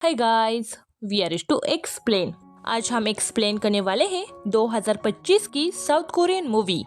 Hi guys, we are to explain. आज हम explain करने वाले हैं 2025 की South Korean movie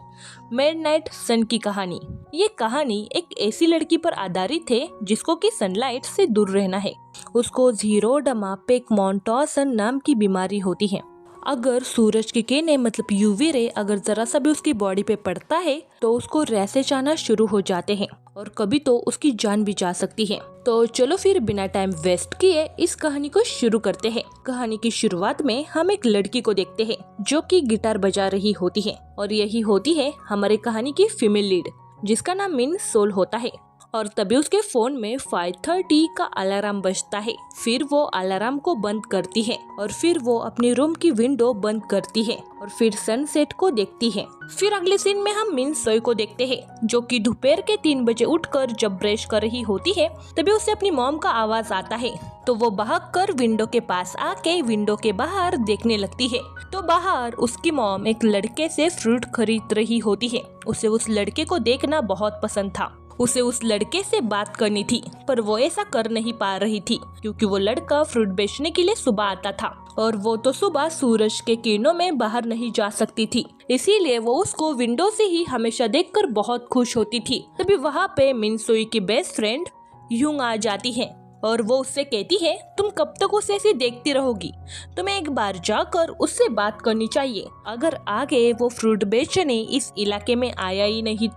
Midnight Sun की कहानी। ये कहानी एक ऐसी लड़की पर आधारित है जिसको कि सनलाइट से दूर रहना है। उसको जीरोडमा पेकमोंटोसन नाम की बीमारी होती है। अगर सूरज की किरणें मतलब यूवी रे अगर जरा सा भी उसकी बॉडी पे पड़ता है तो उसको रैशेज आना शुरू हो जाते हैं और कभी तो उसकी जान भी जा सकती है। तो चलो फिर बिना टाइम वेस्ट किए इस कहानी को शुरू करते हैं। कहानी की शुरुआत में हम एक लड़की को देखते हैं जो कि गिटार बजा रही होती है और यही होती है हमारे कहानी की फीमेल लीड जिसका नाम मिन सोल होता है। और तभी उसके फोन में 5:30 का अलार्म बजता है। फिर वो अलार्म को बंद करती है और फिर वो अपने रूम की विंडो बंद करती है और फिर सनसेट को देखती है। फिर अगले सीन में हम मिन सोई को देखते हैं जो कि दोपहर के 3 बजे उठकर जब ब्रश कर रही होती है तभी उसे अपनी मॉम का आवाज आता है। तो वो भागकर विंडो के पास आके विंडो के बाहर देखने लगती है। तो बाहर उसकी मॉम एक लड़के से फ्रूट खरीद रही होती है। उसे उस लड़के को देखना बहुत पसंद था। उसे उस लड़के से बात करनी थी पर वो ऐसा कर नहीं पा रही थी क्योंकि वो लड़का फ्रूट बेचने के लिए सुबह आता था और वो तो सुबह सूरज के किरणों में बाहर नहीं जा सकती थी, इसीलिए वो उसको विंडो से ही हमेशा देखकर बहुत खुश होती थी। तभी वहाँ पे मिनसोई की बेस्ट फ्रेंड यूंग आ जाती है और वो उससे कहती है तुम कब तक उसे ऐसे देखती रहोगी, तुम्हें एक बार जाकर उससे बात करनी चाहिए। अगर आगे वो फ्रूट बेचने इस इलाके में आया ही नहीं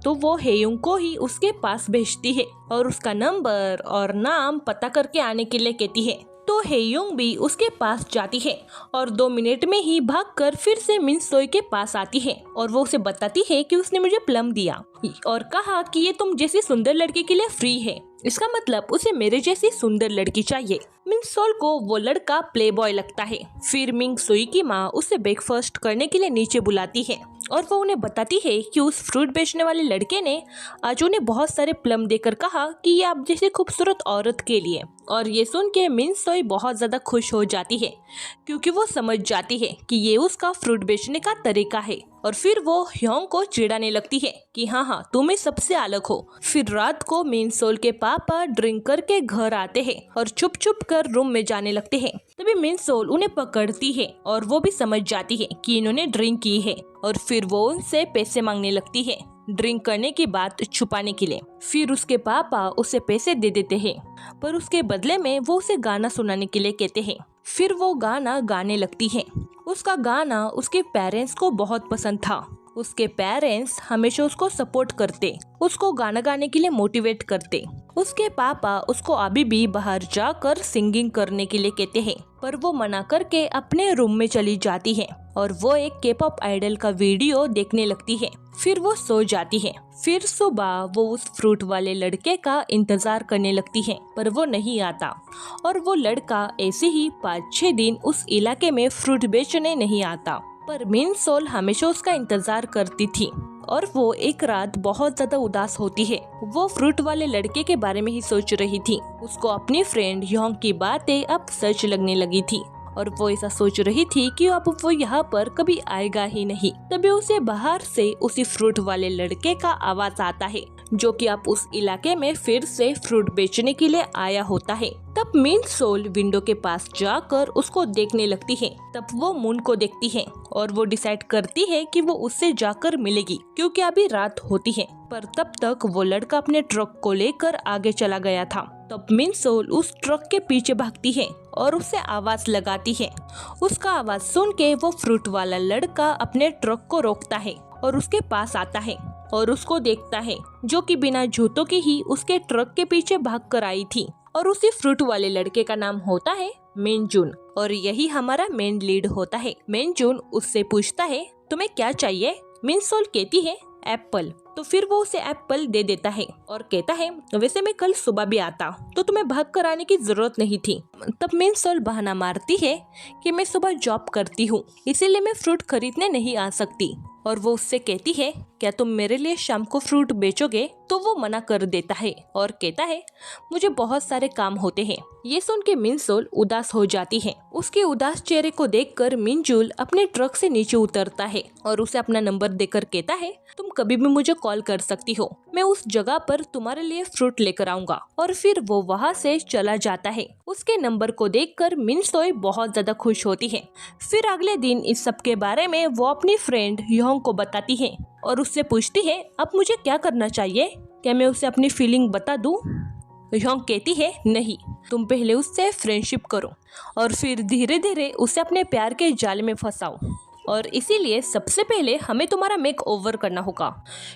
तो वो हेयुंग को ही उसके पास भेजती है और उसका नंबर और नाम पता करके आने के लिए कहती है। तो हेयुंग भी उसके पास जाती है और 2 मिनट में ही भागकर फिर से मिनसोई के पास आती है और वो उसे बताती है कि उसने मुझे प्लम दिया और कहा कि ये तुम जैसी सुंदर लड़की के लिए फ्री है, इसका मतलब उसे मेरे जैसी सुंदर लड़की चाहिए। मिनसोल को वो लड़का प्ले बॉय लगता है। फिर मिंगसुई की माँ उसे ब्रेकफास्ट करने के लिए नीचे बुलाती है और वो उन्हें बताती है कि उस फ्रूट बेचने वाले लड़के ने आज उन्हें बहुत सारे प्लम देकर कहा कि ये आप जैसी खूबसूरत औरत के लिए। और ये सुन के मिनसोई बहुत ज्यादा खुश हो जाती है क्योंकि वो समझ जाती है कि ये उसका फ्रूट बेचने का तरीका है। और फिर वो ह्योंग को चिढ़ाने लगती है कि हाँ तुम्हें सबसे अलग हो। फिर रात को मिनसोल के पापा ड्रिंक करके घर आते हैं और छुप छुप कर रूम में जाने लगते हैं। तभी मिनसोल उन्हें पकड़ती है और वो भी समझ जाती है कि इन्होंने ड्रिंक की है और फिर वो उनसे पैसे मांगने लगती है ड्रिंक करने की बात छुपाने के लिए। फिर उसके पापा उसे पैसे दे देते हैं पर उसके बदले में वो उसे गाना सुनाने के लिए कहते हैं। फिर वो गाना गाने लगती है। उसका गाना उसके पेरेंट्स को बहुत पसंद था। उसके पेरेंट्स हमेशा उसको सपोर्ट करते, उसको गाना गाने के लिए मोटिवेट करते। उसके पापा उसको अभी भी बाहर जाकर सिंगिंग करने के लिए कहते हैं पर वो मना करके अपने रूम में चली जाती है और वो एक के-पॉप आइडल का वीडियो देखने लगती है। फिर वो सो जाती है। फिर सुबह वो उस फ्रूट वाले लड़के का इंतजार करने लगती है पर वो नहीं आता और वो लड़का ऐसे ही 5-6 दिन उस इलाके में फ्रूट बेचने नहीं आता। पर मिनसोल हमेशा उसका इंतजार करती थी और वो एक रात बहुत ज्यादा उदास होती है। वो फ्रूट वाले लड़के के बारे में ही सोच रही थी। उसको अपनी फ्रेंड ह्योंग की बातें अब सच लगने लगी थी और वो ऐसा सोच रही थी कि अब वो यहाँ पर कभी आएगा ही नहीं। तभी उसे बाहर से उसी फ्रूट वाले लड़के का आवाज आता है जो कि अब उस इलाके में फिर से फ्रूट बेचने के लिए आया होता है। तब मिनसोल विंडो के पास जाकर उसको देखने लगती है। तब वो मून को देखती है और वो डिसाइड करती है कि वो उससे जाकर मिलेगी क्योंकि अभी रात होती है। पर तब तक वो लड़का अपने ट्रक को लेकर आगे चला गया था। तब मिनसोल उस ट्रक के पीछे भागती है और उससे आवाज लगाती है। उसका आवाज सुन के वो फ्रूट वाला लड़का अपने ट्रक को रोकता है और उसके पास आता है और उसको देखता है जो कि बिना जूतों के ही उसके ट्रक के पीछे भाग कर आई थी। और उसी फ्रूट वाले लड़के का नाम होता है मिनजून और यही हमारा मेन लीड होता है। मिनजून उससे पूछता है तुम्हें क्या चाहिए। मिनसोल कहती है एप्पल। तो फिर वो उसे एप्पल दे देता है और कहता है वैसे मैं कल सुबह भी आता तो तुम्हें भाग कर आने की जरूरत नहीं थी। तब मिनसोल बहाना मारती है कि मैं सुबह जॉब करती हूँ इसीलिए मैं फ्रूट खरीदने नहीं आ सकती और वो उससे कहती है क्या तुम मेरे लिए शाम को फ्रूट बेचोगे? तो वो मना कर देता है और कहता है मुझे बहुत सारे काम होते हैं। ये सुन के मिनसोल उदास हो जाती है। उसके उदास चेहरे को देखकर मिनजुल अपने ट्रक से नीचे उतरता है और उसे अपना नंबर देकर कहता है तुम कभी भी मुझे कॉल कर सकती हो, मैं उस जगह पर तुम्हारे लिए फ्रूट लेकर आऊंगा। और फिर वो वहाँ से चला जाता है। उसके नंबर को देखकर मिनसोई बहुत ज्यादा खुश होती है। फिर अगले दिन इस सब के बारे में वो अपनी फ्रेंड योंग को बताती है और उससे पूछती है अब मुझे क्या करना चाहिए, क्या मैं उसे अपनी फीलिंग बता दूं? योंग कहती है नहीं, तुम पहले उससे फ्रेंडशिप करो और फिर धीरे धीरे उसे अपने प्यार के जाल में फंसाओ। और इसीलिए सबसे पहले हमें तुम्हारा मेक ओवर करना होगा।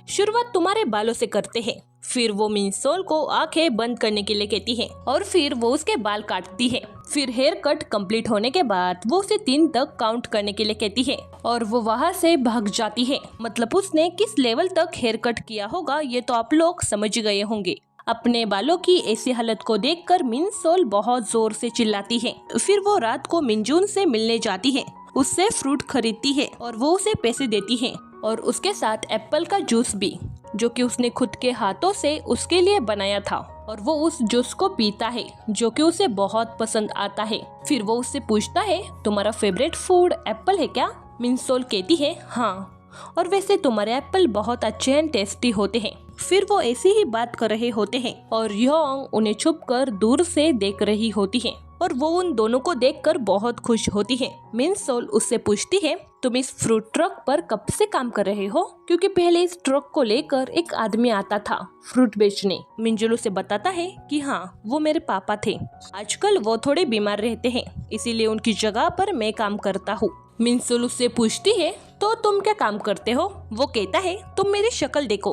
शुरुआत तुम्हारे बालों से करते हैं। फिर वो मिनसोल को आंखें बंद करने के लिए कहती है और फिर वो उसके बाल काटती है। फिर हेयर कट कंप्लीट होने के बाद वो उसे 3 तक काउंट करने के लिए कहती है और वो वहाँ से भाग जाती है। मतलब उसने किस लेवल तक हेयर कट किया होगा ये तो आप लोग समझ गए होंगे। अपने बालों की ऐसी हालत को देखकर मिनसोल बहुत जोर से चिल्लाती है। फिर वो रात को मिनजून से मिलने जाती है, उससे फ्रूट खरीदती है और वो उसे पैसे देती है और उसके साथ एप्पल का जूस भी, जो कि उसने खुद के हाथों से उसके लिए बनाया था। और वो उस जूस को पीता है जो कि उसे बहुत पसंद आता है। फिर वो उससे पूछता है तुम्हारा फेवरेट फूड एप्पल है क्या? मिनसोल कहती है हाँ, और वैसे तुम्हारे एप्पल बहुत अच्छे एंड टेस्टी होते हैं। फिर वो ऐसी ही बात कर रहे होते हैं और योंग उन्हें छुपकर दूर से देख रही होती है और वो उन दोनों को देखकर बहुत खुश होती है। मिनसोल उससे पूछती है तुम इस फ्रूट ट्रक पर कब से काम कर रहे हो? क्योंकि पहले इस ट्रक को लेकर एक आदमी आता था फ्रूट बेचने। मिनजुल उसे बताता है कि हाँ, वो मेरे पापा थे। आजकल वो थोड़े बीमार रहते हैं, इसीलिए उनकी जगह पर मैं काम करता हूँ। मिनसोल उससे पूछती है तो तुम क्या काम करते हो? वो कहता है तुम मेरी शक्ल देखो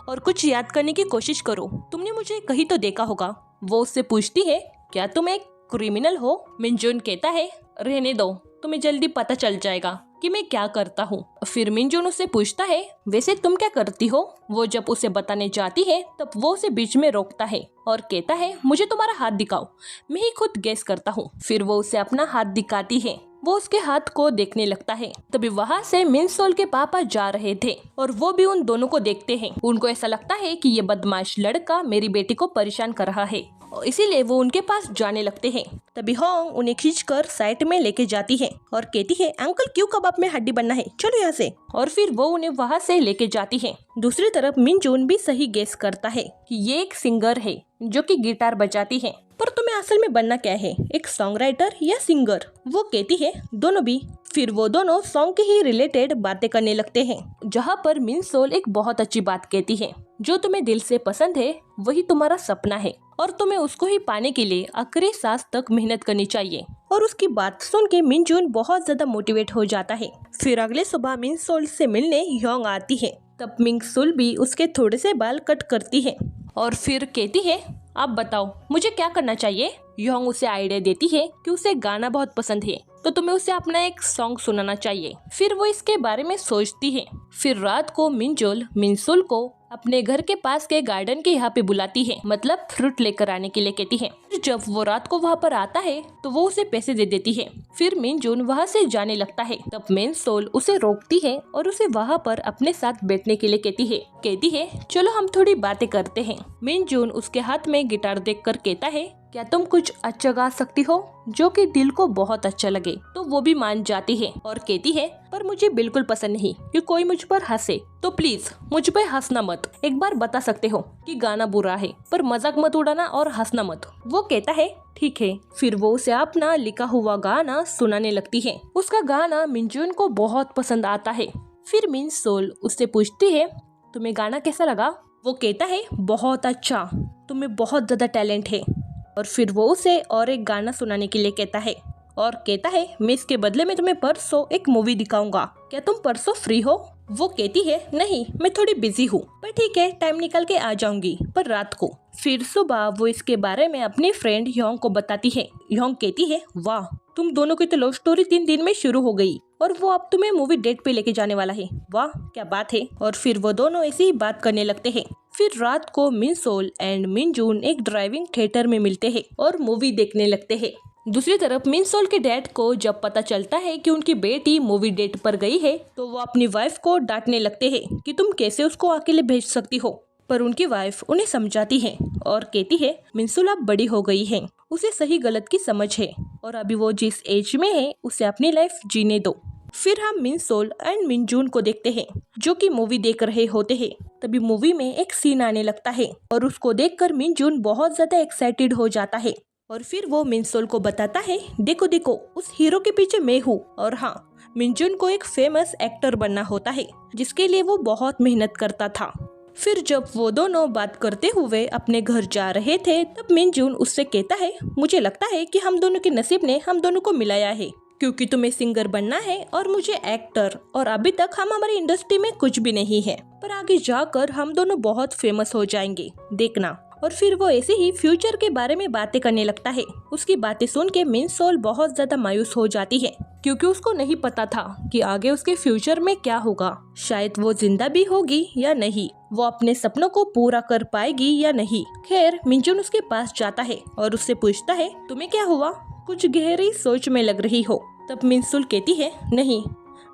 और कुछ याद करने की कोशिश करो, तुमने मुझे कहीं तो देखा होगा। वो उससे पूछती है क्या तुम एक क्रिमिनल हो? मिनजुन कहता है रहने दो, तुम्हें जल्दी पता चल जाएगा कि मैं क्या करता हूँ। फिर मिनजुन उससे पूछता है वैसे तुम क्या करती हो? वो जब उसे बताने जाती है तब वो उसे बीच में रोकता है और कहता है मुझे तुम्हारा हाथ दिखाओ, मैं ही खुद गेस करता हूँ। फिर वो उसे अपना हाथ दिखाती है। वो उसके हाथ को देखने लगता है। तभी वहाँ से मिनसोल के पापा जा रहे थे और वो भी उन दोनों को देखते हैं। उनको ऐसा लगता है कि ये बदमाश लड़का मेरी बेटी को परेशान कर रहा है, इसीलिए वो उनके पास जाने लगते हैं। तभी होंग उन्हें खींचकर साइड में लेके जाती है और कहती है अंकल क्यों कबाब में हड्डी बनना है, चलो यहाँ से। और फिर वो उन्हें वहाँ से लेके जाती है। दूसरी तरफ मिनजून भी सही गेस करता है कि ये एक सिंगर है जो कि गिटार बजाती है। पर तुम्हें असल में बनना क्या है, एक सॉन्ग राइटर या सिंगर? वो कहती है दोनों भी। फिर वो दोनों सॉन्ग के ही रिलेटेड बातें करने लगते हैं, जहाँ पर मिनसोल एक बहुत अच्छी बात कहती है, जो तुम्हें दिल से पसंद है वही तुम्हारा सपना है और तुम्हें उसको ही पाने के लिए आखिरी सांस तक मेहनत करनी चाहिए। और उसकी बात सुन के मिनजून बहुत ज्यादा मोटिवेट हो जाता है। फिर अगले सुबह मिनसोल से मिलने योंग आती है। तब मिनसोल भी उसके थोड़े से बाल कट करती है और फिर कहती है आप बताओ मुझे क्या करना चाहिए। योंग उसे आइडिया देती है कि उसे गाना बहुत पसंद है, तो तुम्हें उसे अपना एक सॉन्ग सुनाना चाहिए। फिर वो इसके बारे में सोचती है। फिर रात को मिनसोल को अपने घर के पास के गार्डन के यहाँ पे बुलाती है, मतलब फ्रूट लेकर आने के लिए कहती है। जब वो रात को वहाँ पर आता है तो वो उसे पैसे दे देती है। फिर मिनजून वहाँ से जाने लगता है। तब मिनसोल उसे रोकती है और उसे वहाँ पर अपने साथ बैठने के लिए कहती है चलो हम थोड़ी बातें करते हैं। मिनजून उसके हाथ में गिटार देखकर कहता है क्या तुम कुछ अच्छा गा सकती हो जो कि दिल को बहुत अच्छा लगे? तो वो भी मान जाती है और कहती है पर मुझे बिल्कुल पसंद नहीं कि कोई मुझ पर हंसे, तो प्लीज मुझ पर हंसना मत। एक बार बता सकते हो कि गाना बुरा है, पर मजाक मत उड़ाना और हंसना मत। वो कहता है ठीक है। फिर वो उसे अपना लिखा हुआ गाना सुनाने लगती है। उसका गाना मिनजून को बहुत पसंद आता है। फिर मिनसोल उससे पूछती है तुम्हें गाना कैसा लगा? वो कहता है बहुत अच्छा, तुम्हें बहुत ज्यादा टैलेंट है। और फिर वो उसे और एक गाना सुनाने के लिए कहता है और कहता है मैं इसके बदले में तुम्हें परसों एक मूवी दिखाऊंगा, क्या तुम परसों फ्री हो? वो कहती है नहीं मैं थोड़ी बिजी हूँ, पर ठीक है टाइम निकाल के आ जाऊंगी, पर रात को। फिर सुबह वो इसके बारे में अपनी फ्रेंड योंग को बताती है। योंग कहती है वाह, तुम दोनों की तो लव स्टोरी 3 दिन में शुरू हो गई और वो अब तुम्हें मूवी डेट पे लेके जाने वाला है, वाह क्या बात है। और फिर वो दोनों ऐसी ही बात करने लगते हैं। फिर रात को मिनसोल एंड मिनजून एक ड्राइविंग थिएटर में मिलते हैं और मूवी देखने लगते हैं। दूसरी तरफ मिनसोल के डैड को जब पता चलता है कि उनकी बेटी मूवी डेट पर गई है तो वो अपनी वाइफ को डांटने लगते हैं कि तुम कैसे उसको अकेले भेज सकती हो। पर उनकी वाइफ उन्हें समझाती है और कहती है मिनसोल अब बड़ी हो गई है, उसे सही गलत की समझ है और अभी वो जिस एज में है उसे अपनी लाइफ जीने दो। फिर हम मिनसोल एंड मिनजून को देखते हैं जो कि मूवी देख रहे होते हैं। तभी मूवी में एक सीन आने लगता है और उसको देखकर मिनजून बहुत ज्यादा एक्साइटेड हो जाता है और फिर वो मिनसोल को बताता है देखो देखो उस हीरो के पीछे मैं हूँ। और हाँ, मिनजून को एक फेमस एक्टर बनना होता है जिसके लिए वो बहुत मेहनत करता था। फिर जब वो दोनों बात करते हुए अपने घर जा रहे थे तब मिनजून उससे कहता है मुझे लगता है कि हम दोनों के नसीब ने हम दोनों को मिलाया है, क्योंकि तुम्हें सिंगर बनना है और मुझे एक्टर, और अभी तक हम हमारी इंडस्ट्री में कुछ भी नहीं है पर आगे जाकर हम दोनों बहुत फेमस हो जाएंगे, देखना। और फिर वो ऐसे ही फ्यूचर के बारे में बातें करने लगता है। उसकी बातें सुन के मिनसोल बहुत ज्यादा मायूस हो जाती है क्योंकि उसको नहीं पता था कि आगे उसके फ्यूचर में क्या होगा, शायद वो जिंदा भी होगी या नहीं, वो अपने सपनों को पूरा कर पाएगी या नहीं। खैर मिनजून उसके पास जाता है और उससे पूछता है तुम्हें क्या हुआ, कुछ गहरी सोच में लग रही हो। तब मिनसोल कहती है नहीं,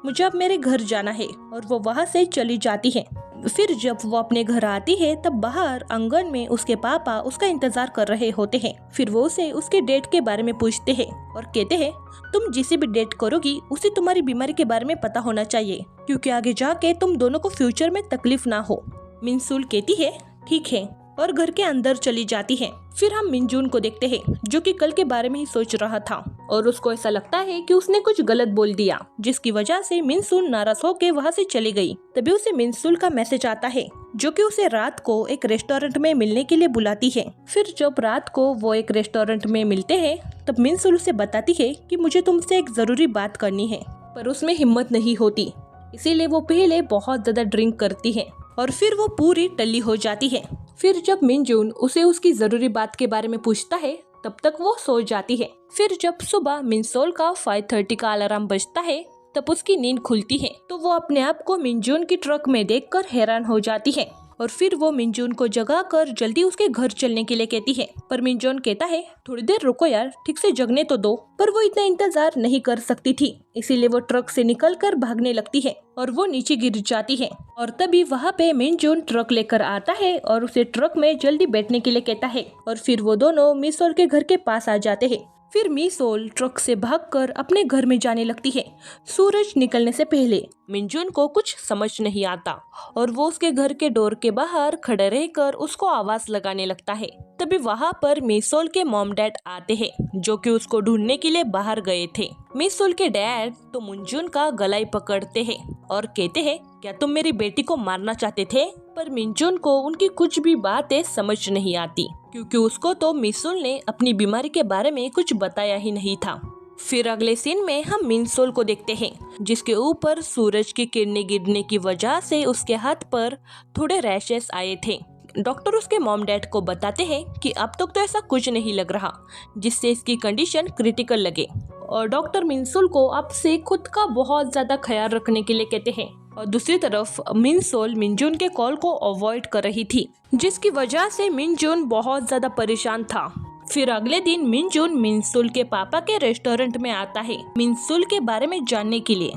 मुझे अब मेरे घर जाना है, और वो वहाँ से चली जाती है। फिर जब वो अपने घर आती है तब बाहर आंगन में उसके पापा उसका इंतजार कर रहे होते हैं। फिर वो उसे उसके डेट के बारे में पूछते हैं और कहते हैं तुम जिसे भी डेट करोगी उसे तुम्हारी बीमारी के बारे में पता होना चाहिए, क्योंकि आगे जाके तुम दोनों को फ्यूचर में तकलीफ ना हो। मिनसोल कहती है ठीक है और घर के अंदर चली जाती है। फिर हम मिनजून को देखते हैं जो कि कल के बारे में ही सोच रहा था और उसको ऐसा लगता है कि उसने कुछ गलत बोल दिया जिसकी वजह से मिनसुल नाराज होकर वहाँ से चली गई। तभी उसे मिनसुल का मैसेज आता है जो कि उसे रात को एक रेस्टोरेंट में मिलने के लिए बुलाती है। फिर जब रात को वो एक रेस्टोरेंट में मिलते हैं तब मिनसुल उसे बताती है कि मुझे तुमसे एक जरूरी बात करनी है, पर उसमें हिम्मत नहीं होती, इसीलिए वो पहले बहुत ज्यादा ड्रिंक करती है और फिर वो पूरी टल्ली हो जाती है। फिर जब मिनजून उसे उसकी जरूरी बात के बारे में पूछता है तब तक वो सो जाती है। फिर जब सुबह मिनसोल का 5:30 का अलार्म बजता है तब उसकी नींद खुलती है तो वो अपने आप को मिनजून की ट्रक में देखकर हैरान हो जाती है और फिर वो मिनजून को जगाकर जल्दी उसके घर चलने के लिए कहती है। पर मिनजून कहता है थोड़ी देर रुको यार, ठीक से जगने तो दो। पर वो इतना इंतजार नहीं कर सकती थी, इसीलिए वो ट्रक से निकलकर भागने लगती है और वो नीचे गिर जाती है। और तभी वहाँ पे मिनजून ट्रक लेकर आता है और उसे ट्रक में जल्दी बैठने के लिए कहता है और फिर वो दोनों मिनसोल के घर के पास आ जाते हैं। फिर मिनसोल ट्रक से भागकर अपने घर में जाने लगती है सूरज निकलने से पहले। मिनजून को कुछ समझ नहीं आता और वो उसके घर के डोर के बाहर खड़े रहकर उसको आवाज लगाने लगता है। तभी वहाँ पर मिनसोल के मॉम डैड आते हैं जो कि उसको ढूंढने के लिए बाहर गए थे। मिनसोल के डैड तो मिनजून का गला ही पकड़ते हैं और कहते हैं क्या तुम मेरी बेटी को मारना चाहते थे? पर मिनजून को उनकी कुछ भी बातें समझ नहीं आती क्योंकि उसको तो मिनसोल ने अपनी बीमारी के बारे में कुछ बताया ही नहीं था। फिर अगले सीन में हम मिनसोल को देखते हैं जिसके ऊपर सूरज की किरणें गिरने की वजह से उसके हाथ पर थोड़े रैशेस आए थे। डॉक्टर उसके मॉम डैड को बताते हैं कि अब तक तो ऐसा कुछ नहीं लग रहा जिससे इसकी कंडीशन क्रिटिकल लगे, और डॉक्टर मिनसोल को आपसे खुद का बहुत ज्यादा ख्याल रखने के लिए कहते हैं। और दूसरी तरफ मिनसोल मिनजून के कॉल को अवॉइड कर रही थी जिसकी वजह से मिनजून बहुत ज्यादा परेशान था। फिर अगले दिन मिनजून मिनसोल के पापा के रेस्टोरेंट में आता है मिनसोल के बारे में जानने के लिए।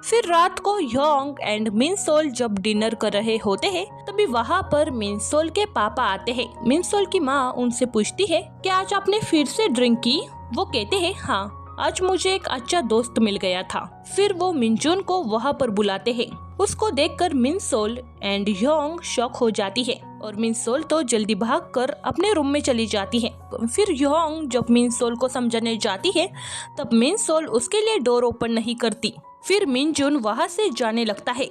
फिर रात को योंग एंड मिनसोल जब डिनर कर रहे होते हैं तभी वहाँ पर मिनसोल के पापा आते हैं। मिनसोल की माँ उनसे पूछती है कि आज आपने फिर से ड्रिंक की? वो कहते हैं हाँ, आज मुझे एक अच्छा दोस्त मिल गया था। फिर वो मिनजून को वहाँ पर बुलाते हैं। उसको देखकर मिनसोल एंड योंग शॉक हो जाती है और मिनसोल तो जल्दी भागकर अपने रूम में चली जाती है। फिर योंग जब मिनसोल को समझाने जाती है तब मिनसोल उसके लिए डोर ओपन नहीं करती। फिर मिनजून वहाँ से जाने लगता है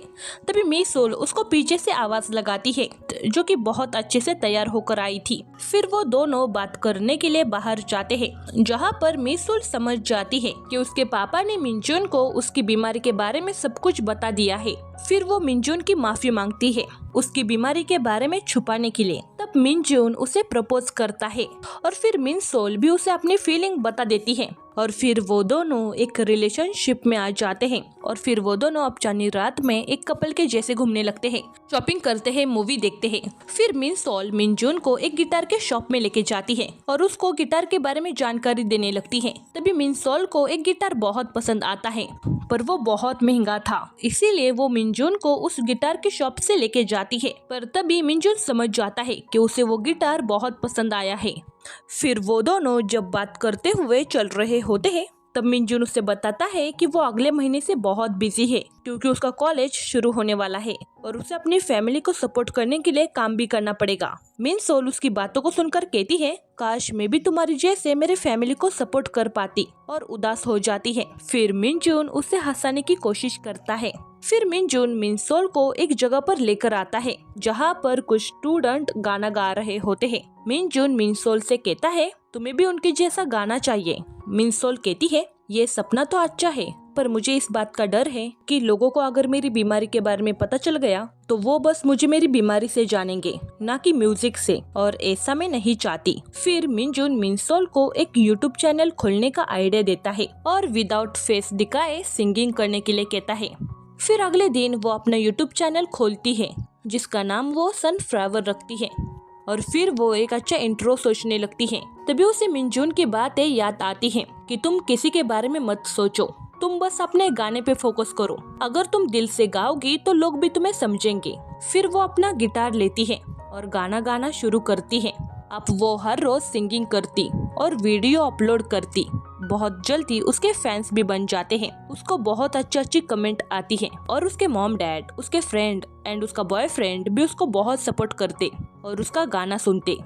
तभी मिनसोल उसको पीछे से आवाज लगाती है जो कि बहुत अच्छे से तैयार होकर आई थी। फिर वो दोनों बात करने के लिए बाहर जाते हैं जहाँ पर मिनसोल समझ जाती है कि उसके पापा ने मिनजून को उसकी बीमारी के बारे में सब कुछ बता दिया है। फिर वो मिनजून की माफी मांगती है उसकी बीमारी के बारे में छुपाने के लिए। तब तब मिन जून उसे प्रपोज करता है और फिर मिन सोल भी उसे अपनी फीलिंग बता देती है और फिर वो दोनों एक रिलेशनशिप में आ जाते हैं और फिर वो दोनों अब चांदनी रात में एक कपल के जैसे घूमने लगते हैं, शॉपिंग करते हैं, मूवी देखते हैं। फिर मिन सोल मिन जून को एक गिटार के शॉप में लेके जाती है और उसको गिटार के बारे में जानकारी देने लगती है। तभी मिन सोल को एक गिटार बहुत पसंद आता है पर वो बहुत महंगा था, इसीलिए वो मिन जून को उस गिटार के शॉप से लेके जाती है। पर तभी मिन जून समझ जाता है कि उसे वो गिटार बहुत पसंद आया है। फिर वो दोनों जब बात करते हुए चल रहे होते हैं तब मिन जून उसे बताता है कि वो अगले महीने से बहुत बिजी है क्योंकि उसका कॉलेज शुरू होने वाला है और उसे अपनी फैमिली को सपोर्ट करने के लिए काम भी करना पड़ेगा। मिन सोल उसकी बातों को सुनकर कहती है, काश मैं भी तुम्हारी जैसे मेरे फैमिली को सपोर्ट कर पाती, और उदास हो जाती है। फिर मिन जून उसे हंसाने की कोशिश करता है। फिर मिन जून मिन सोल को एक जगह पर लेकर आता है जहाँ पर कुछ स्टूडेंट गाना गा रहे होते हैं। मिन जून मिन सोल से कहता है, तुम्हें भी उनके जैसा गाना चाहिए। मिन सोल कहती है, ये सपना तो अच्छा है पर मुझे इस बात का डर है कि लोगों को अगर मेरी बीमारी के बारे में पता चल गया तो वो बस मुझे मेरी बीमारी से जानेंगे, ना कि म्यूजिक से, और ऐसा मैं नहीं चाहती। फिर मिन जून मिन सोल को एक यूट्यूब चैनल खोलने का आइडिया देता है और विदाउट फेस दिखाए सिंगिंग करने के लिए कहता है। फिर अगले दिन वो अपना यूट्यूब चैनल खोलती है जिसका नाम वो सनफ्लावर रखती है और फिर वो एक अच्छा इंट्रो सोचने लगती है। तभी उसे मिन जून की बातें याद आती हैं कि तुम किसी के बारे में मत सोचो, तुम बस अपने गाने पे फोकस करो, अगर तुम दिल से गाओगी तो लोग भी तुम्हें समझेंगे। फिर वो अपना गिटार लेती है और गाना गाना शुरू करती है। अब वो हर रोज सिंगिंग करती और वीडियो अपलोड करती। बहुत जल्दी उसके फैंस भी बन जाते हैं, उसको बहुत अच्छी कमेंट आती है और उसके मॉम डैड, उसके फ्रेंड एंड उसका बॉयफ्रेंड भी उसको बहुत सपोर्ट करते और उसका गाना सुनते।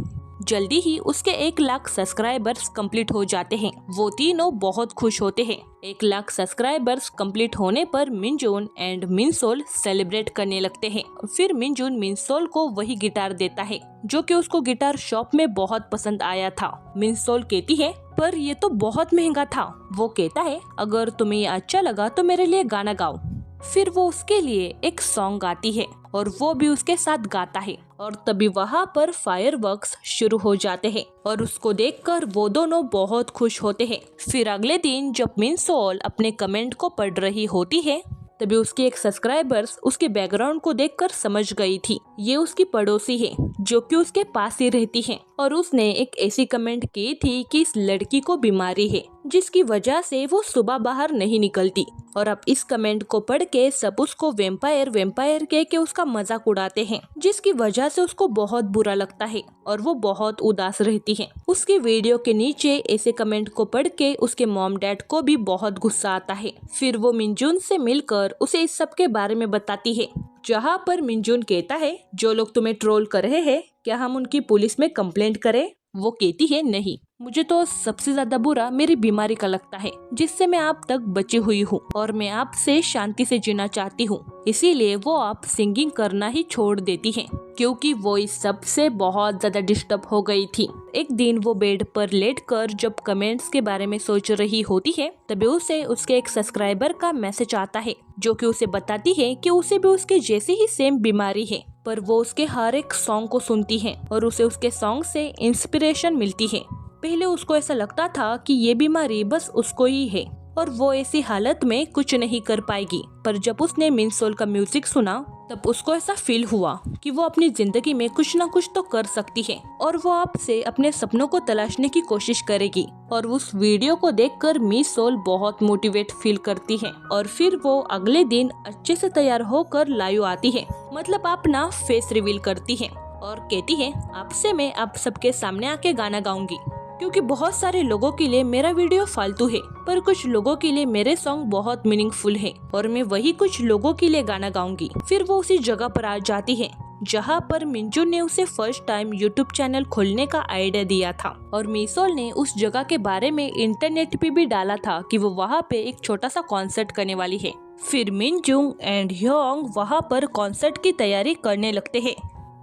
जल्दी ही उसके 1 लाख सब्सक्राइबर्स कंप्लीट हो जाते हैं। वो तीनों बहुत खुश होते हैं। 1 लाख सब्सक्राइबर्स कंप्लीट होने पर मिन जून एंड मिन सोल सेलिब्रेट करने लगते हैं। फिर मिन जून मिन सोल को वही गिटार देता है जो कि उसको गिटार शॉप में बहुत पसंद आया था। मिन सोल कहती है, पर ये तो बहुत महंगा था। वो कहता है, अगर तुम्हें ये अच्छा लगा तो मेरे लिए गाना गाओ। फिर वो उसके लिए एक सॉन्ग गाती है और वो भी उसके साथ गाता है और तभी वहाँ पर फायरवर्क्स शुरू हो जाते हैं और उसको देखकर वो दोनों बहुत खुश होते हैं। फिर अगले दिन जब मिन सोल अपने कमेंट को पढ़ रही होती है तभी उसकी एक सब्सक्राइबर्स उसके बैकग्राउंड को देखकर समझ गई थी ये उसकी पड़ोसी है जो कि उसके पास ही रहती है और उसने एक ऐसी कमेंट की थी कि इस लड़की को बीमारी है जिसकी वजह से वो सुबह बाहर नहीं निकलती। और अब इस कमेंट को पढ़ के सब उसको वेम्पायर वेम्पायर कह के उसका मजाक उड़ाते हैं जिसकी वजह से उसको बहुत बुरा लगता है और वो बहुत उदास रहती है। उसकी वीडियो के नीचे ऐसे कमेंट को पढ़ के उसके मॉम डैड को भी बहुत गुस्सा आता है। फिर वो मिन जून से मिलकर उसे इस सब के बारे में बताती है, जहाँ पर मिन जून कहता है, जो लोग तुम्हें ट्रोल कर रहे हैं क्या हम उनकी पुलिस में कंप्लेंट करें? वो कहती है, नहीं, मुझे तो सबसे ज्यादा बुरा मेरी बीमारी का लगता है जिससे मैं आप तक बची हुई हूँ और मैं आपसे शांति से जीना चाहती हूँ। इसीलिए वो आप सिंगिंग करना ही छोड़ देती है क्योंकि वो इस सब से बहुत ज्यादा डिस्टर्ब हो गई थी। एक दिन वो बेड पर लेटकर जब कमेंट्स के बारे में सोच रही होती है तभी उसे उसके एक सब्सक्राइबर का मैसेज आता है जो कि उसे बताती है कि उसे भी उसके जैसी ही सेम बीमारी है। पर वो उसके हर एक सॉन्ग को सुनती है और उसे उसके सॉन्ग से इंस्पिरेशन मिलती है। पहले उसको ऐसा लगता था कि ये बीमारी बस उसको ही है और वो ऐसी हालत में कुछ नहीं कर पाएगी, पर जब उसने मिन सोल का म्यूजिक सुना तब उसको ऐसा फील हुआ कि वो अपनी जिंदगी में कुछ ना कुछ तो कर सकती है और वो आपसे अपने सपनों को तलाशने की कोशिश करेगी। और उस वीडियो को देखकर मिन सोल बहुत मोटिवेट फील करती है और फिर वो अगले दिन अच्छे से तैयार होकर लाइव आती है, मतलब अपना फेस रिवील करती है और कहती है, आपसे मैं आप सबके सामने आके गाना गाऊंगी क्योंकि बहुत सारे लोगों के लिए मेरा वीडियो फालतू है पर कुछ लोगों के लिए मेरे सॉन्ग बहुत मीनिंगफुल है और मैं वही कुछ लोगों के लिए गाना गाऊंगी। फिर वो उसी जगह पर आ जाती है जहाँ पर मिन जून ने उसे फर्स्ट टाइम यूट्यूब चैनल खोलने का आइडिया दिया था और मिन सोल ने उस जगह के बारे में इंटरनेट पे भी डाला था कि वो वहाँ पे एक छोटा सा कॉन्सर्ट करने वाली है। फिर मिन जून एंड ह्योंग वहाँ पर कॉन्सर्ट की तैयारी करने लगते हैं।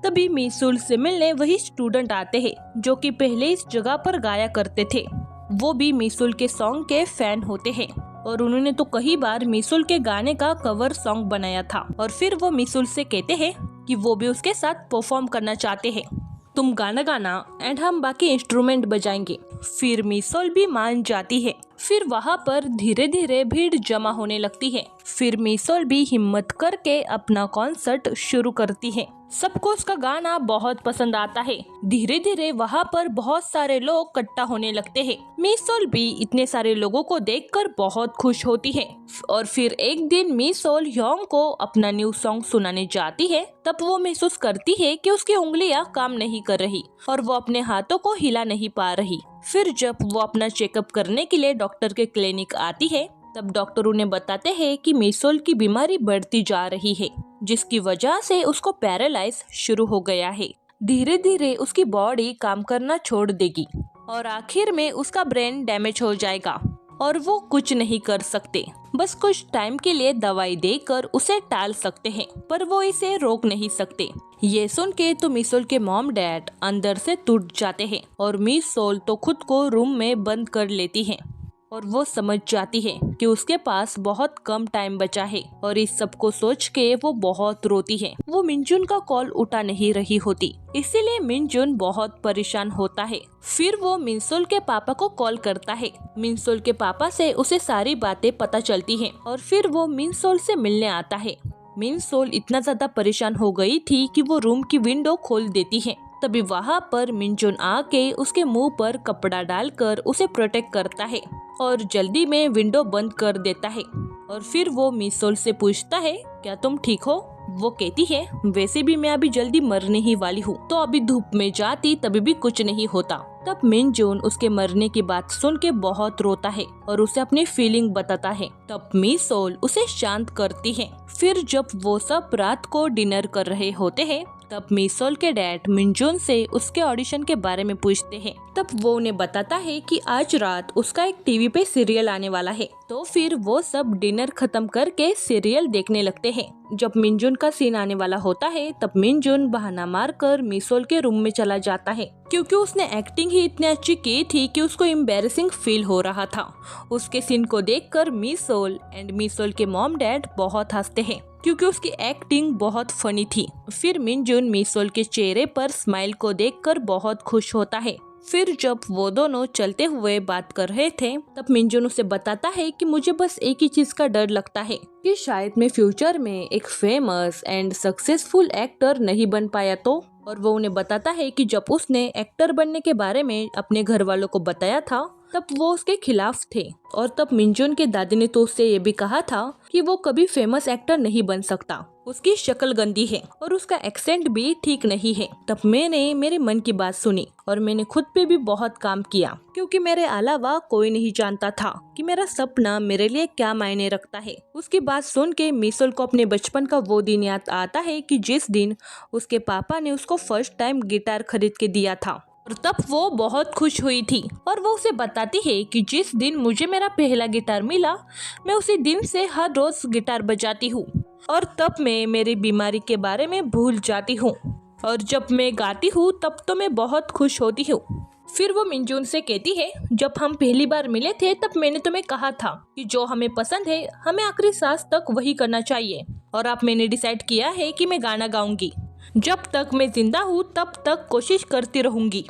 तभी मिन सोल से मिलने वही स्टूडेंट आते हैं जो कि पहले इस जगह पर गाया करते थे। वो भी मिन सोल के सॉन्ग के फैन होते हैं और उन्होंने तो कई बार मिन सोल के गाने का कवर सॉन्ग बनाया था और फिर वो मिन सोल से कहते हैं कि वो भी उसके साथ परफॉर्म करना चाहते हैं। तुम गाना गाना एंड हम बाकी इंस्ट्रूमेंट बजाएंगे। फिर मिसोल भी मान जाती है। फिर वहाँ पर धीरे धीरे भीड़ जमा होने लगती है। फिर मिसोल भी हिम्मत करके अपना कॉन्सर्ट शुरू करती है। सबको उसका गाना बहुत पसंद आता है। धीरे धीरे वहाँ पर बहुत सारे लोग इकट्ठा होने लगते हैं। मिसोल भी इतने सारे लोगों को देखकर बहुत खुश होती है। और फिर एक दिन मिसोल योंग को अपना न्यू सॉन्ग सुनाने जाती है। तब वो महसूस करती है कि उसकी उंगलियां काम नहीं कर रही और वो अपने हाथों को हिला नहीं पा रही। फिर जब वो अपना चेकअप करने के लिए डॉक्टर के क्लिनिक आती है, तब डॉक्टर उन्हें बताते हैं कि मिसोल की बीमारी बढ़ती जा रही है, जिसकी वजह से उसको पैरालाइज शुरू हो गया है। धीरे धीरे उसकी बॉडी काम करना छोड़ देगी और आखिर में उसका ब्रेन डैमेज हो जाएगा और वो कुछ नहीं कर सकते। बस कुछ टाइम के लिए दवाई देकर उसे टाल सकते हैं, पर वो इसे रोक नहीं सकते। ये सुन के तो मिसोल के मॉम डैड अंदर से टूट जाते हैं और मिसोल तो खुद को रूम में बंद कर लेती है और वो समझ जाती है कि उसके पास बहुत कम टाइम बचा है। और इस सब को सोच के वो बहुत रोती है। वो मिनजुन का कॉल उठा नहीं रही होती, इसीलिए मिनजुन बहुत परेशान होता है। फिर वो मिनसोल के पापा को कॉल करता है। मिनसोल के पापा से उसे सारी बातें पता चलती हैं और फिर वो मिनसोल से मिलने आता है। मिनसोल इतना ज्यादा परेशान हो गई थी कि वो रूम की विंडो खोल देती है। तभी वहाँ पर मिनजुन आके उसके मुंह पर कपड़ा डालकर उसे प्रोटेक्ट करता है और जल्दी में विंडो बंद कर देता है। और फिर वो मिसोल से पूछता है, क्या तुम ठीक हो? वो कहती है, वैसे भी मैं अभी जल्दी मरने ही वाली हूँ, तो अभी धूप में जाती तभी भी कुछ नहीं होता। तब मिनजुन उसके मरने की बात सुन के बहुत रोता है और उसे अपनी फीलिंग बताता है। तब मिसोल उसे शांत करती है। फिर जब वो सब रात को डिनर कर रहे होते हैं, तब मिसोल के डैड मिनजुन से उसके ऑडिशन के बारे में पूछते हैं। तब वो उन्हें बताता है कि आज रात उसका एक टीवी पे सीरियल आने वाला है। तो फिर वो सब डिनर खत्म करके सीरियल देखने लगते हैं। जब मिनजुन का सीन आने वाला होता है, तब मिनजुन बहाना मारकर मिसोल के रूम में चला जाता है, क्योंकि उसने एक्टिंग ही इतनी अच्छी की थी कि उसको एम्बैरेसिंग फील हो रहा था। उसके सीन को देखकर मिसोल एंड मिसोल के मॉम डैड बहुत हंसते हैं, क्योंकि उसकी एक्टिंग बहुत फनी थी। फिर मिनजुन मिसोल के चेहरे पर स्माइल को देखकर बहुत खुश होता है। फिर जब वो दोनों चलते हुए बात कर रहे थे, तब मिनजुन उसे बताता है कि मुझे बस एक ही चीज का डर लगता है कि शायद मैं फ्यूचर में एक फेमस एंड सक्सेसफुल एक्टर नहीं बन पाया तो। और वो उन्हें बताता है कि जब उसने एक्टर बनने के बारे में अपने घर वालों को बताया था, तब वो उसके खिलाफ थे। और तब मिनजुन के दादी ने तो उससे ये भी कहा था कि वो कभी फेमस एक्टर नहीं बन सकता, उसकी शक्ल गंदी है और उसका एक्सेंट भी ठीक नहीं है। तब मैंने मेरे मन की बात सुनी और मैंने खुद पे भी बहुत काम किया, क्योंकि मेरे अलावा कोई नहीं जानता था कि मेरा सपना मेरे लिए क्या मायने रखता है। उसकी बात सुन के मिसोल को अपने बचपन का वो दिन याद आता है कि जिस दिन उसके पापा ने उसको फर्स्ट टाइम गिटार खरीद के दिया था। और तब वो बहुत खुश हुई थी और वो उसे बताती है कि जिस दिन मुझे मेरा पहला गिटार मिला, मैं उसी दिन से हर रोज गिटार बजाती हूँ और तब मैं मेरी बीमारी के बारे में भूल जाती हूँ और जब मैं गाती हूँ तब तो मैं बहुत खुश होती हूँ। फिर वो मिनजुन से कहती है, जब हम पहली बार मिले थे तब मैंने तुम्हें कहा था कि जो हमें पसंद है हमें आखिरी सांस तक वही करना चाहिए, और अब मैंने डिसाइड किया है कि मैं गाना गाऊंगी। जब तक मैं जिंदा हूँ तब तक कोशिश करती रहूंगी।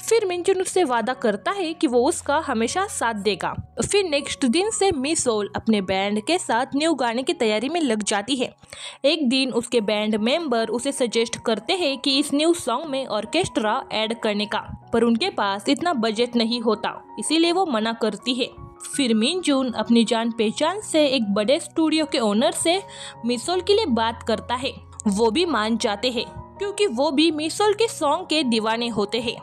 फिर मिनजुन उससे वादा करता है कि वो उसका हमेशा साथ देगा। फिर नेक्स्ट दिन से मिसोल अपने बैंड के साथ न्यू गाने की तैयारी में लग जाती है। एक दिन उसके बैंड मेंबर उसे सजेस्ट करते हैं कि इस न्यू सॉन्ग में ऑर्केस्ट्रा ऐड करने का, पर उनके पास इतना बजट नहीं होता, इसीलिए वो मना करती है। फिर मिनजुन अपनी जान पहचान से एक बड़े स्टूडियो के ओनर से मिसोल के लिए बात करता है। वो भी मान जाते हैं, क्योंकि वो भी मिसोल के सॉन्ग के दीवाने होते हैं।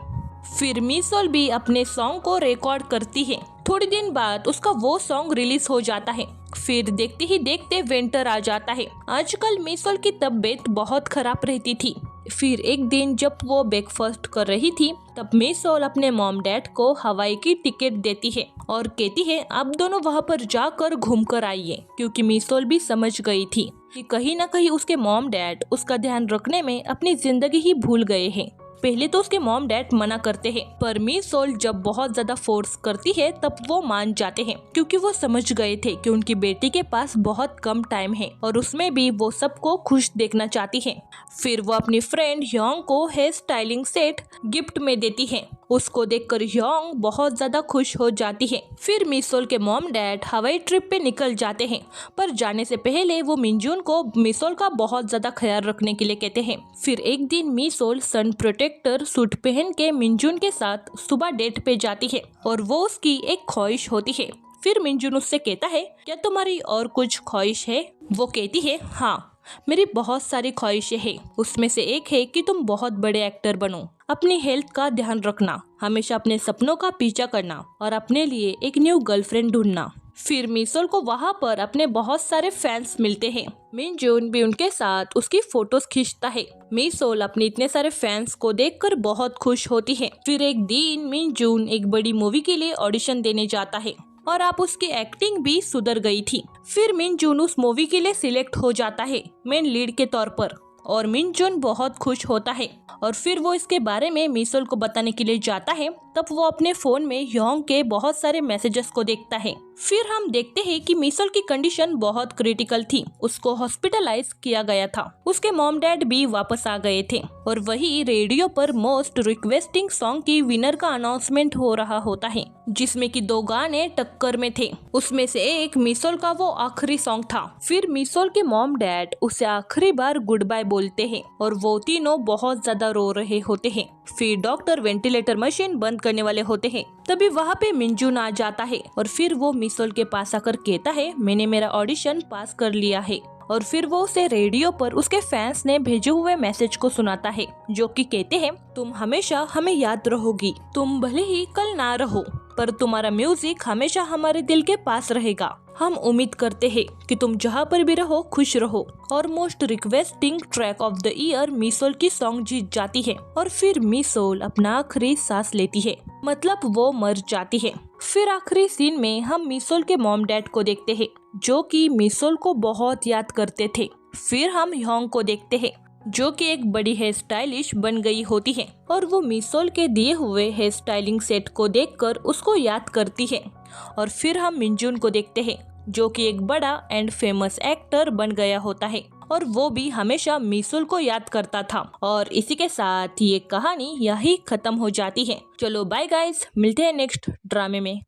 फिर मिसोल भी अपने सॉन्ग को रिकॉर्ड करती है। थोड़ी दिन बाद उसका वो सॉन्ग रिलीज हो जाता है। फिर देखते ही देखते विंटर आ जाता है। आजकल मिसोल की तबीयत बहुत खराब रहती थी। फिर एक दिन जब वो ब्रेकफास्ट कर रही थी, तब मिसोल अपने मॉम डैड को हवाई की टिकट देती है और कहती है आप दोनों वहाँ पर जाकर घूम कर आइए, क्योंकि मिसोल भी समझ गई थी कि कहीं न कहीं उसके मॉम डैड उसका ध्यान रखने में अपनी जिंदगी ही भूल गए हैं। पहले तो उसके मॉम डैड मना करते हैं, पर मी सोल जब बहुत ज्यादा फोर्स करती है तब वो मान जाते हैं, क्योंकि वो समझ गए थे कि उनकी बेटी के पास बहुत कम टाइम है और उसमें भी वो सबको खुश देखना चाहती है। फिर वो अपनी फ्रेंड योंग को हेयर स्टाइलिंग सेट गिफ्ट में देती है। उसको देखकर योंग बहुत ज्यादा खुश हो जाती है। फिर मिसोल के मॉम डैड हवाई ट्रिप पे निकल जाते हैं, पर जाने से पहले वो मिंजून को मिसोल का बहुत ज्यादा ख्याल रखने के लिए कहते हैं। फिर एक दिन मिसोल सन प्रोटेक्टर सूट पहन के मिंजून के साथ सुबह डेट पे जाती है और वो उसकी एक ख्वाहिश होती है। फिर मिंजून उससे कहता है, क्या तुम्हारी और कुछ ख्वाहिश है? वो कहती है, हाँ, मेरी बहुत सारी ख्वाहिशें हैं। उसमें से एक है कि तुम बहुत बड़े एक्टर बनो, अपनी हेल्थ का ध्यान रखना, हमेशा अपने सपनों का पीछा करना और अपने लिए एक न्यू गर्लफ्रेंड ढूंढना। फिर मिसोल को वहाँ पर अपने बहुत सारे फैंस मिलते हैं। मिंजून भी उनके साथ उसकी फोटोज खींचता है। मिसोल अपने इतने सारे फैंस को देखकर बहुत खुश होती है। फिर एक दिन मिंजून एक बड़ी मूवी के लिए ऑडिशन देने जाता है और आप उसकी एक्टिंग भी सुधर गई थी। फिर मिंजून उस मूवी के लिए सिलेक्ट हो जाता है मेन लीड के तौर पर और मिंजून बहुत खुश होता है और फिर वो इसके बारे में मिसोल को बताने के लिए जाता है। तब वो अपने फोन में योंग के बहुत सारे मैसेजेस को देखता है। फिर हम देखते हैं कि मिसोल की कंडीशन बहुत क्रिटिकल थी, उसको हॉस्पिटलाइज किया गया था। उसके मॉम डैड भी वापस आ गए थे और वही रेडियो पर मोस्ट रिक्वेस्टिंग सॉन्ग की विनर का अनाउंसमेंट हो रहा होता है, जिसमें कि 2 गाने टक्कर में थे। उसमें से एक मिसोल का वो आखिरी सॉन्ग था। फिर मिसोल के मॉम डैड उसे आखिरी बार गुड बाय बोलते हैं और वो तीनों बहुत ज्यादा रो रहे होते हैं। फिर डॉक्टर वेंटिलेटर मशीन बंद करने वाले होते हैं। तभी वहाँ पे मिंजून आ जाता है और फिर वो मिसोल के पास आकर कहता है, मैंने मेरा ऑडिशन पास कर लिया है। और फिर वो उसे रेडियो पर उसके फैंस ने भेजे हुए मैसेज को सुनाता है, जो कि कहते हैं, तुम हमेशा हमें याद रहोगी, तुम भले ही कल ना रहो, पर तुम्हारा म्यूजिक हमेशा हमारे दिल के पास रहेगा। हम उम्मीद करते हैं कि तुम जहाँ पर भी रहो खुश रहो। और most requesting track of the year मिसोल की सॉन्ग जीत जाती है और फिर मिसोल अपना आखिरी सांस लेती है, मतलब वो मर जाती है। फिर आखिरी सीन में हम मिसोल के मॉम डैड को देखते हैं, जो कि मिसोल को बहुत याद करते थे। फिर हम योंग को देखते हैं, जो कि एक बड़ी हेयर स्टाइलिश बन गई होती है और वो मिसोल के दिए हुए हेयर स्टाइलिंग सेट को देखकर उसको याद करती है। और फिर हम मिंजून को देखते हैं, जो कि एक बड़ा एंड फेमस एक्टर बन गया होता है और वो भी हमेशा मिसोल को याद करता था। और इसी के साथ ये कहानी यही खत्म हो जाती है। चलो बाय गाइस, मिलते हैं नेक्स्ट ड्रामे में।